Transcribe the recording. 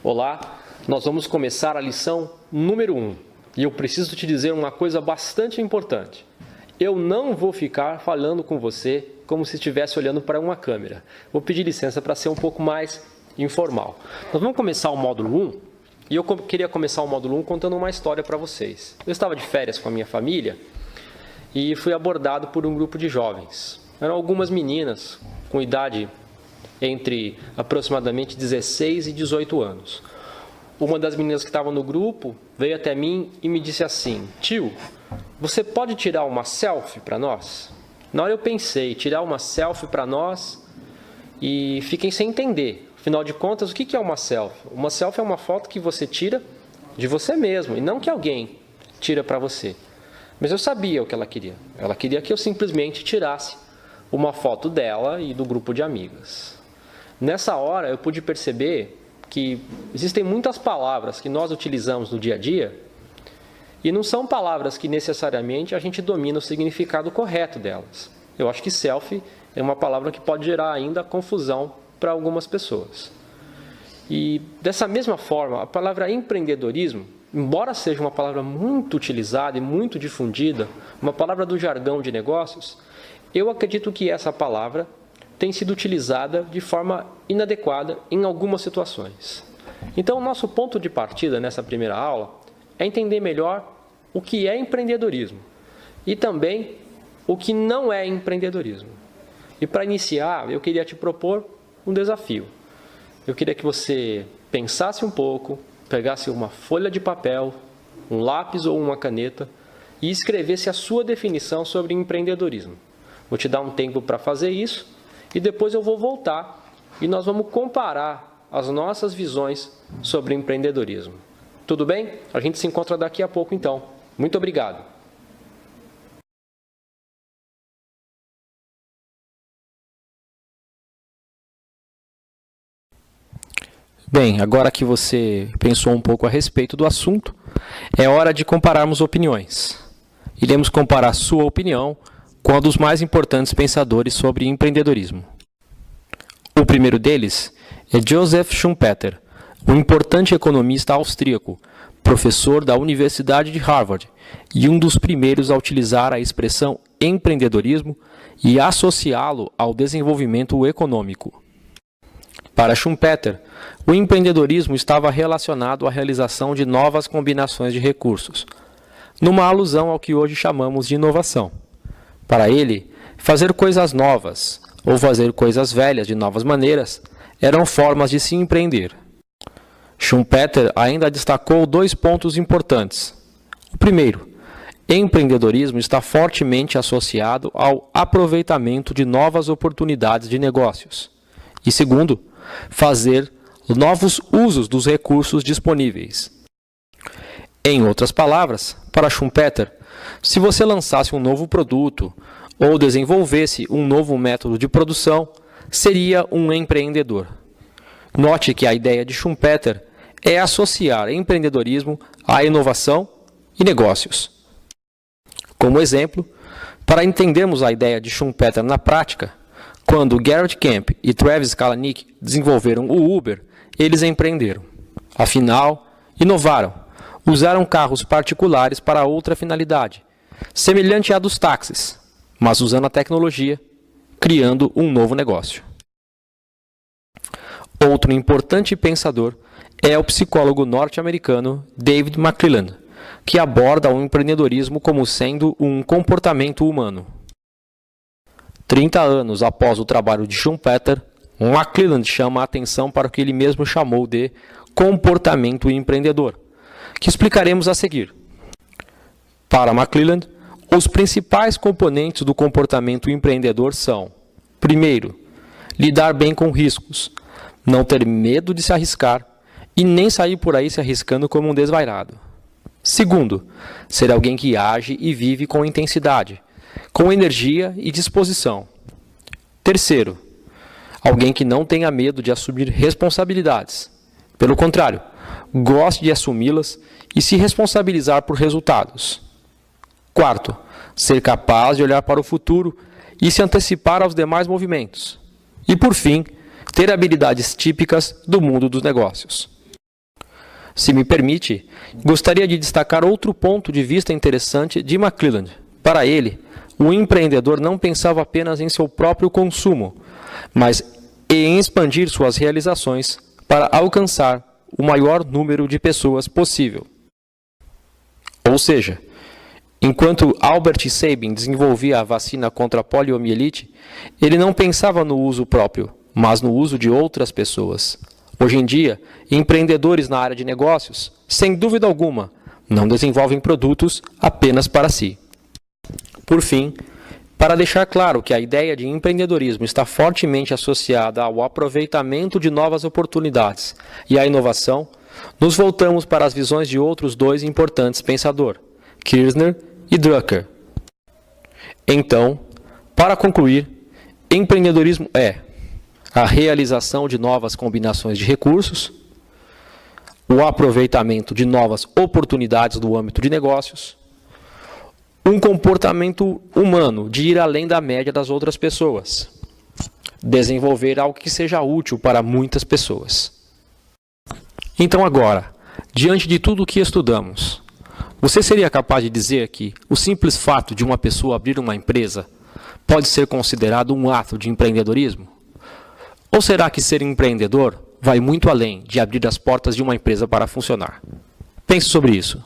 Olá, nós vamos começar a lição número 1. E eu preciso te dizer uma coisa bastante importante. Eu não vou ficar falando com você como se estivesse olhando para uma câmera. Vou pedir licença para ser um pouco mais informal. Nós vamos começar o módulo 1 e eu queria começar o módulo 1 contando uma história para vocês. Eu estava de férias com a minha família e fui abordado por um grupo de jovens. Eram algumas meninas com idade entre aproximadamente 16 e 18 anos. Uma das meninas que estava no grupo veio até mim e me disse assim: tio, você pode tirar uma selfie para nós? Na hora eu pensei, tirar uma selfie para nós, e fiquei sem entender. Afinal de contas, o que é uma selfie? Uma selfie é uma foto que você tira de você mesmo, e não que alguém tira para você. Mas eu sabia o que ela queria. Ela queria que eu simplesmente tirasse uma foto dela e do grupo de amigas. Nessa hora eu pude perceber que existem muitas palavras que nós utilizamos no dia a dia e não são palavras que necessariamente a gente domina o significado correto delas. Eu acho que selfie é uma palavra que pode gerar ainda confusão para algumas pessoas. E dessa mesma forma, a palavra empreendedorismo, embora seja uma palavra muito utilizada e muito difundida, uma palavra do jargão de negócios, eu acredito que essa palavra tem sido utilizada de forma inadequada em algumas situações. Então, o nosso ponto de partida nessa primeira aula é entender melhor o que é empreendedorismo e também o que não é empreendedorismo. E para iniciar, eu queria te propor um desafio. Eu queria que você pensasse um pouco, pegasse uma folha de papel, um lápis ou uma caneta e escrevesse a sua definição sobre empreendedorismo. Vou te dar um tempo para fazer isso e depois eu vou voltar e nós vamos comparar as nossas visões sobre empreendedorismo. Tudo bem? A gente se encontra daqui a pouco então. Muito obrigado. Bem, agora que você pensou um pouco a respeito do assunto, é hora de compararmos opiniões. Iremos comparar sua opinião com a dos mais importantes pensadores sobre empreendedorismo. O primeiro deles é Joseph Schumpeter, um importante economista austríaco, professor da Universidade de Harvard e um dos primeiros a utilizar a expressão empreendedorismo e associá-lo ao desenvolvimento econômico. Para Schumpeter, o empreendedorismo estava relacionado à realização de novas combinações de recursos, numa alusão ao que hoje chamamos de inovação. Para ele, fazer coisas novas ou fazer coisas velhas de novas maneiras eram formas de se empreender. Schumpeter ainda destacou 2 pontos importantes. O primeiro, empreendedorismo está fortemente associado ao aproveitamento de novas oportunidades de negócios. E segundo, fazer novos usos dos recursos disponíveis. Em outras palavras, para Schumpeter, se você lançasse um novo produto ou desenvolvesse um novo método de produção, seria um empreendedor. Note que a ideia de Schumpeter é associar empreendedorismo à inovação e negócios. Como exemplo, para entendermos a ideia de Schumpeter na prática, quando Garrett Camp e Travis Kalanick desenvolveram o Uber, eles empreenderam. Afinal, inovaram. Usaram carros particulares para outra finalidade, semelhante à dos táxis, mas usando a tecnologia, criando um novo negócio. Outro importante pensador é o psicólogo norte-americano David McClelland, que aborda o empreendedorismo como sendo um comportamento humano. 30 anos após o trabalho de Schumpeter, McClelland chama a atenção para o que ele mesmo chamou de comportamento empreendedor, que explicaremos a seguir. Para McClelland, os principais componentes do comportamento empreendedor são: primeiro, lidar bem com riscos, não ter medo de se arriscar e nem sair por aí se arriscando como um desvairado. Segundo, ser alguém que age e vive com intensidade, com energia e disposição. Terceiro, alguém que não tenha medo de assumir responsabilidades. Pelo contrário, goste de assumi-las e se responsabilizar por resultados. Quarto, ser capaz de olhar para o futuro e se antecipar aos demais movimentos. E, por fim, ter habilidades típicas do mundo dos negócios. Se me permite, gostaria de destacar outro ponto de vista interessante de McClelland. Para ele, o empreendedor não pensava apenas em seu próprio consumo, mas em expandir suas realizações para alcançar o maior número de pessoas possível. Ou seja, enquanto Albert Sabin desenvolvia a vacina contra a poliomielite, ele não pensava no uso próprio, mas no uso de outras pessoas. Hoje em dia, empreendedores na área de negócios, sem dúvida alguma, não desenvolvem produtos apenas para si. Por fim, para deixar claro que a ideia de empreendedorismo está fortemente associada ao aproveitamento de novas oportunidades e à inovação, nos voltamos para as visões de outros dois importantes pensadores, Kirchner e Drucker. Então, para concluir, empreendedorismo é a realização de novas combinações de recursos, o aproveitamento de novas oportunidades do âmbito de negócios, um comportamento humano de ir além da média das outras pessoas, desenvolver algo que seja útil para muitas pessoas. Então agora, diante de tudo o que estudamos, você seria capaz de dizer que o simples fato de uma pessoa abrir uma empresa pode ser considerado um ato de empreendedorismo? Ou será que ser empreendedor vai muito além de abrir as portas de uma empresa para funcionar? Pense sobre isso.